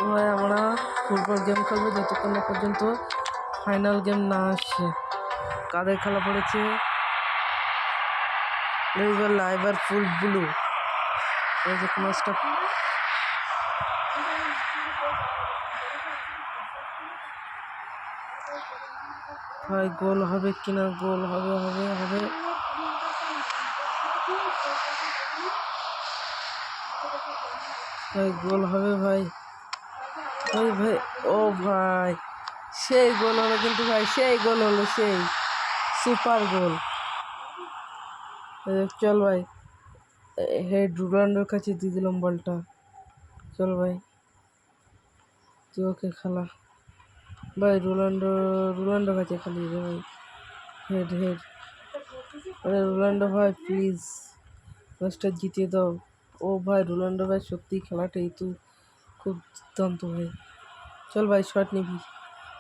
ভাই আমরা football game খেলবো যতক্ষণ না পর্যন্ত ফাইনাল গেম না আসছে। কাদের খেলা পড়েছে লাইভার ফুল ব্লু এই যে ম্যাচটা ভাই গোল হবে কিনা, গোল হবে হবে হবে ভাই, গোল হবে ভাই ভাই ভাই ও ভাই সেই গোল হলো কিন্তু ভাই, সেই গোল হলো, সেই সুপার গোল। চল ভাই, হেড রোনাল্ডোর কাছে দিয়ে দিলাম বলটা। চল ভাই তুই ওকে খেলা ভাই, রোনাল্ডো কাছে খেলিয়ে দে ভাই। হেড হেড, আরে রোনাল্ডো ভাই প্লিজ ম্যাচটা জিতিয়ে দাও। ও ভাই রোনাল্ডো ভাই সত্যি খেলাটা এই তো খুব দুর্দান্ত ভাই। চল ভাই শট নিবি,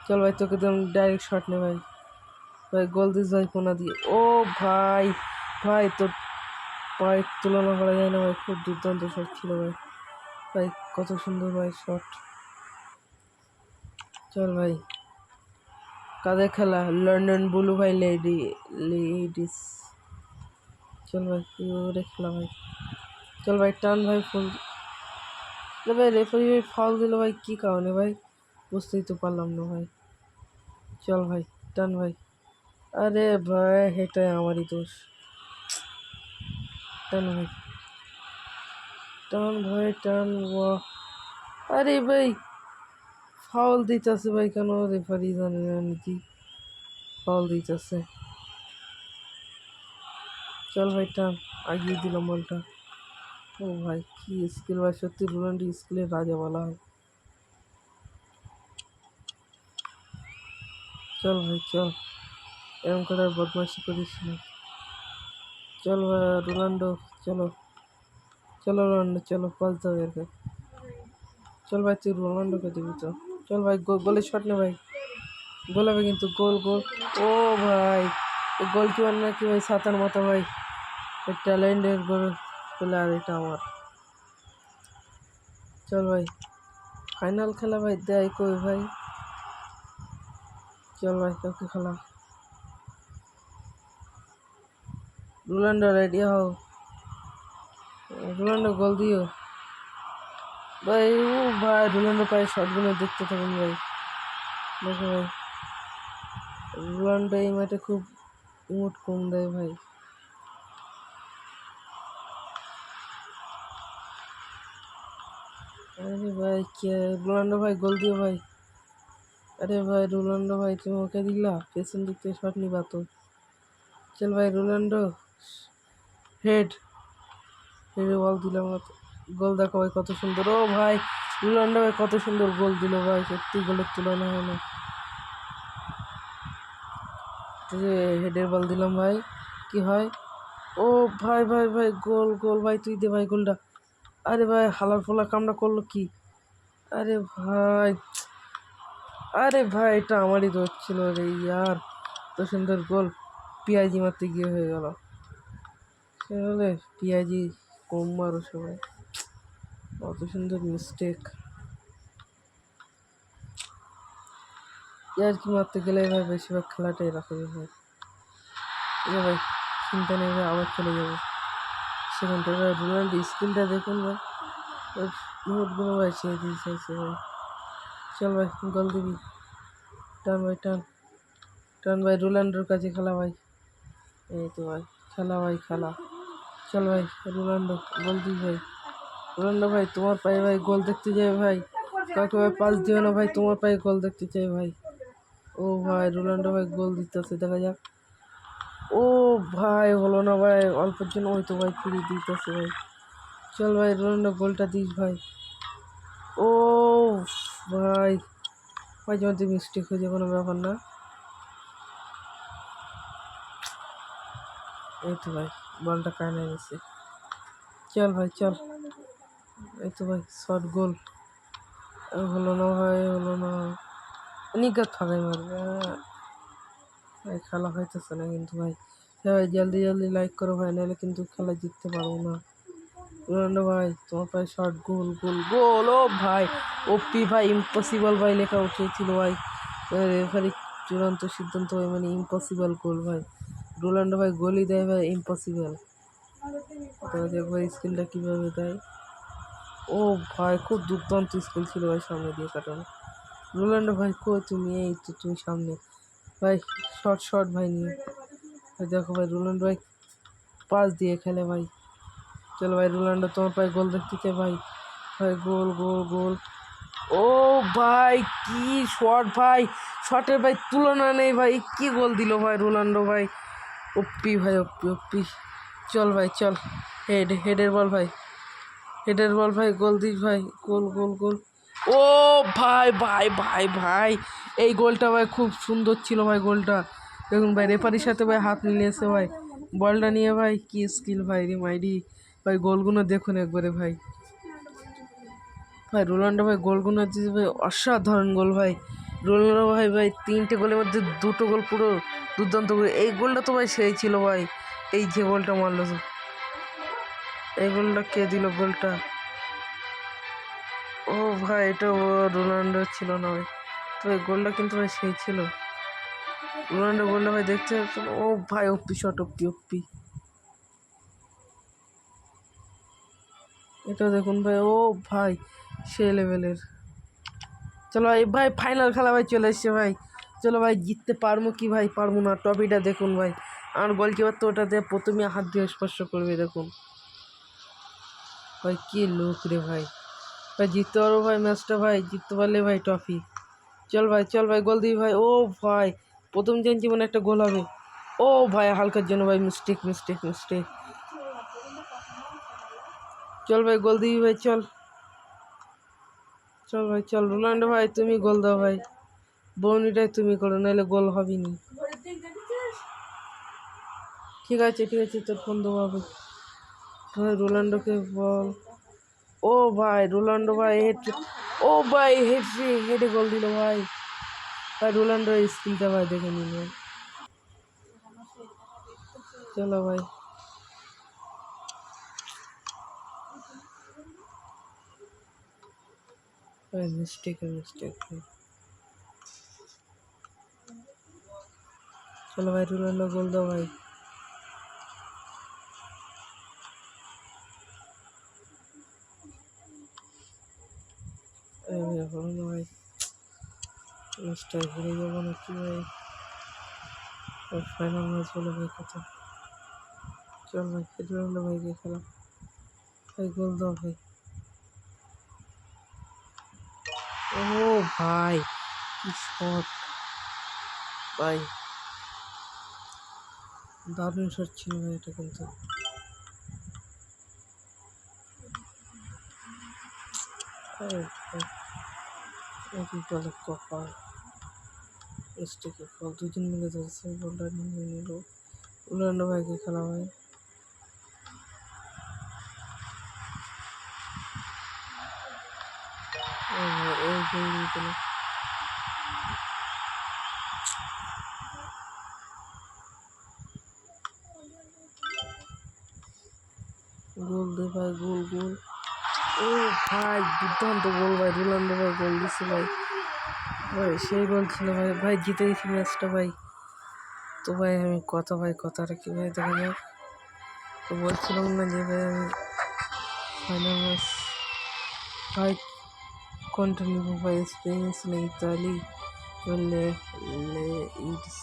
চল ভাই তোকে একদম ডাইরেক্ট শট নে ভাই। ভাই গোল দিস ভাই কোনা দিয়ে। ও ভাই ভাই তোর পায়ের তুলনা করা যায় না ভাই, খুব দুর্দান্ত শট ছিল ভাই। ভাই কত সুন্দর ভাই শট। চল ভাই কাদের খেলা, লন্ডন ব্লু ভাই লেডিস। চল ভাই ওরে খেলা ভাই। চল ভাই টান ভাই ফুল ভাই, রেফারি ভাই ফাউল দিল ভাই, কী কারণে ভাই বুঝতেই তো পারলাম না ভাই। চল ভাই টান ভাই, আরে ভাই এটাই আমারই দোষ। টান ভাই টান ভাই টান, আরে ভাই ফাউল দিতেছে ভাই, কেন রেফারি জানে না নাকি ফাউল দিতেছে। চল ভাই টান, আগিয়ে দিলাম বলটা। ও ভাই কি স্কিল ভাই, সত্যি রোনাল্ডো স্কিলের রাজা বলা হয়। চল ভাই চল, এরকম করে আর বদমাইশি করিস না। চল ভাই রোনাল্ডো, চলো চলো রোনাল্ডো চলো, পাস দাও এরকে। চল ভাই তুই রোনাল্ডোকে দিবি তো। চল ভাই গোলে শট নে ভাই, গোল হবে কিন্তু, গোল গোল। ও ভাই গোল কি মানে নাকি ভাই, সাতার মতো ভাই, ট্যালেন্টের গোল প্লেয়ার এটা আমার। চল ভাই ফাইনাল খেলা ভাই, দেয় কই ভাই। চল ভাই কাউকে খেলা, রোনাল্ডো রেডি হও, রোনাল্ডো গোল দিও ভাই। ও ভাই রোনাল্ডো পায়ে শটগুলো দেখতে থাকুন ভাই, দেখো ভাই রোনাল্ডো এই ম্যাচে খুব ইমোট কম দেয় ভাই। আরে ভাই কে, রোনাল্ডো ভাই গোল দিও ভাই। আরে ভাই রোনাল্ডো ভাই তুমি ওকে দিলা, পেছন দিক থেকে শট নিবা তো। চল ভাই রোনাল্ডো হেড, হেডে বল দিলাম না তো, গোল দেখো ভাই কত সুন্দর। ও ভাই রোনাল্ডো ভাই কত সুন্দর গোল দিল ভাই, সত্যি গোলের তুলনা হয় না। এই যে হেডের বল দিলাম ভাই, কি হয়। ও ভাই ভাই ভাই গোল গোল ভাই, তুই দে ভাই গোলটা। আরে ভাই হালার ফোলা কামটা করলো কি, আরে ভাই, আরে ভাই এটা আমারই দোষ ছিল রে ইয়ার, তো সুন্দর গোল পিয়াজি মারতে গিয়ে হয়ে গেল। সে হলে পিয়াজি কম মারো সবাই, অত সুন্দর মিস্টেক। ইয়ার কি মারতে গেলে ভাই বেশিরভাগ খেলাটাই রাখা ভাই। এ ভাই চিন্তা নেই ভাই, আবার চলে যাবো সেখানটা ভাই। রোনাল্ডো স্কিলটা দেখুন ভাই, ওর মুহূর্তগুলো ভাই সে দিয়েছে ভাই। চল ভাই গোল দিবি, টান ভাই টান, টান ভাই রোনাল্ডোর কাছে খেলা ভাই। এই তো ভাই খেলা ভাই খেলা। চল ভাই রোনাল্ডো গোল দিই ভাই, রোনাল্ডো ভাই তোমার পায়ে ভাই গোল দেখতে চাই ভাই, কাউকে ভাই পাস দিও না ভাই, তোমার পায়ে গোল দেখতে চাই ভাই। ও ভাই রোনাল্ডো ভাই গোল দিতেছে, দেখা যাক। ও ভাই হলো না ভাই, অল্পের জন্য ওই তো ভাই ফিরিয়ে দিতেছে ভাই। চল ভাই রোনাল্ডো গোলটা দিস ভাই। ও ভাই মাঝে মধ্যে মিস্টেক হয়ে যায়, কোনো ব্যাপার না। এই তো ভাই বলটা কানে গেছে। চল ভাই চল, এই তো ভাই শর্ট গোল, হলো না ভাই হলো না, নিগাত ফাঁকাই মারবে ভাই, খেলা হইতেছে না কিন্তু ভাই। হ্যাঁ ভাই জলদি জলদি লাইক করো ভাই, নাহলে কিন্তু খেলা জিততে পারবো না। রোনাল্ডো ভাই তোমার পায়ে শট, গোল গোল গোল! ও ভাই ওপি ভাই, ইম্পসিবল ভাই লেখা উঠেছিল ভাই। রেফারি চূড়ান্ত সিদ্ধান্ত হয় মানে ইম্পসিবল গোল ভাই। রোনাল্ডো ভাই গোলই দেয় ভাই, ইম্পসিবল। তো দেখো ভাই স্কিলটা কীভাবে দেয়। ও ভাই খুব দুর্দান্ত স্কিল ছিল ভাই সামনে দিয়ে কাটানো। রোনাল্ডো ভাই কই তুমি? এই তো তুমি সামনে ভাই। শর্ট শর্ট ভাই নিয়ে দেখো ভাই রোনাল্ডো ভাই পাস দিয়ে খেলে ভাই। চলো ভাই রোনাল্ডো তোমার পায়ে গোল দেখতে চাই ভাই। ভাই গোল গোল গোল! ও ভাই কি শট ভাই! শটের ভাই তুলনা নেই ভাই, কি গোল দিল ভাই রোনাল্ডো ভাই। ওপি ভাই ওপি ওপি! চল ভাই চল, হেডের বল ভাই, হেডের বল ভাই, গোল দিস ভাই, গোল গোল গোল! ও ভাই ভাই ভাই ভাই, এই গোলটা ভাই খুব সুন্দর ছিল ভাই গোলটা। দেখুন ভাই রেফারির সাথে ভাই হাত মিলিয়েছে ভাই, বলটা নিয়ে ভাই কি স্কিল ভাই রে মাইরি ভাই। গোলগুলো দেখুন একবারে ভাই। ভাই রোনাল্ডো ভাই গোলগুলো দিয়েছে ভাই, অসাধারণ গোল ভাই। রোনাল্ডো ভাই ভাই 3টে গোলের মধ্যে 2টো গোল পুরো দুর্দান্ত গোল। এই গোলটা তো ভাই সেই ছিল ভাই, এই যে গোলটা মারলো, এই গোলটা কে দিল গোলটা? ও ভাই এটা রোনাল্ডো ছিল না ভাই, তো এই গোলটা কিন্তু ভাই সেই ছিল। রোনাল্ডো গোলটা ভাই দেখতে পাচ্ছেন? ও ভাই ওপি শট, ওপি ওপি! এটা দেখুন ভাই, ও ভাই সে লেভেলের। চলো ভাই ভাই ফাইনাল খেলা ভাই চলে এসছে ভাই। চলো ভাই জিততে পারবো কি ভাই? পারবো না। ট্রফিটা দেখুন ভাই, আমার গোলকিপার তো ওটাতে প্রথমে হাত দিয়ে স্পর্শ করবে দেখুন ভাই। কি লোক রে ভাই! ভাই জিততে পারবো ভাই ম্যাচটা ভাই, জিততে পারলে ভাই ট্রফি। চল ভাই গোল দিই ভাই। ও ভাই প্রথম জানছি মানে একটা গোল হবে। ও ভাই হালকার জন্য ভাই মিস্টেক মিস্টেক মিস্টেক। চল ভাই গোল দিই ভাই, চল চল ভাই চল। রোনাল্ডো ভাই তুমি গোল দাও ভাই, বউনিটাই তুমি করো, নাহলে গোল হবেই নি। ঠিক আছে ঠিক আছে, তোর ফোন দেবো ভাই। ভাই রোনাল্ডোকে বল। ও ভাই রোনাল্ডো ভাই হেড, ও ভাই হেডে গোল দিল ভাই। ভাই রোনাল্ডোর স্কিলটা ভাই দেখে নিন ভাই। চলো ভাই ভাই মিস্টেক মিস্টেক ভাই। চলো ভাই রোনাল্ডো গোল দাও ভাই। হলো না ভাই, ম্যাচটা হেরে যাবো নাকি ভাই? ফাইনাল ম্যাচ বলে ভাই কথা। চল ভাই রোনাল্ডো ভাইকে খেলা ভাই, গোল দাও ভাই। ও ভাই কি শট ভাই, দারুণ শট ছিল ভাই এটা কিন্তু। কি বলে কপাল, মিস্টেকে বল দুজন মিলে ধরছে, বলটা নিয়ে নিল। রোনাল্ডো ভাইকে খেলা ভাই। ও ভাই এই গোল দিয়ে দিল। গোল দে ভাই, গোল গোল! ও ভাই দুর্দান্ত গোল ভাই, রোনাল্ডো ভাই গোল দিচ্ছে ভাই। ভাই সেই গোল ছিল ভাই, ভাই জিতে গেছি ম্যাচটা ভাই। তো ভাই আমি কথা ভাই কথাটা কি ভাই দেখা যাক। তো বলছিলাম না যে ভাই আমি ফাইনাল ম্যাচ ভাই কন্টিনিউ ভাই, স্পেন না ইতালি বললে ইটস,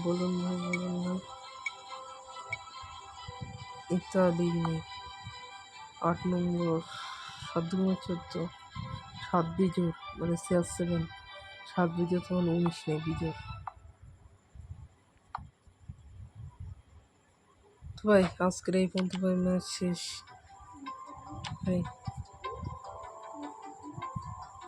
বলুন ভাই বলুন ভাই। ইতালি নেই 8 নম্বর, 7 নম্বর 14, 7 বিজোড় মানে CR7, 7 বিজোড় তখন 19 নেই বিজোড়। তো ভাই আজকের এই পর্যন্ত ভাই ম্যাচ শেষ ভাই।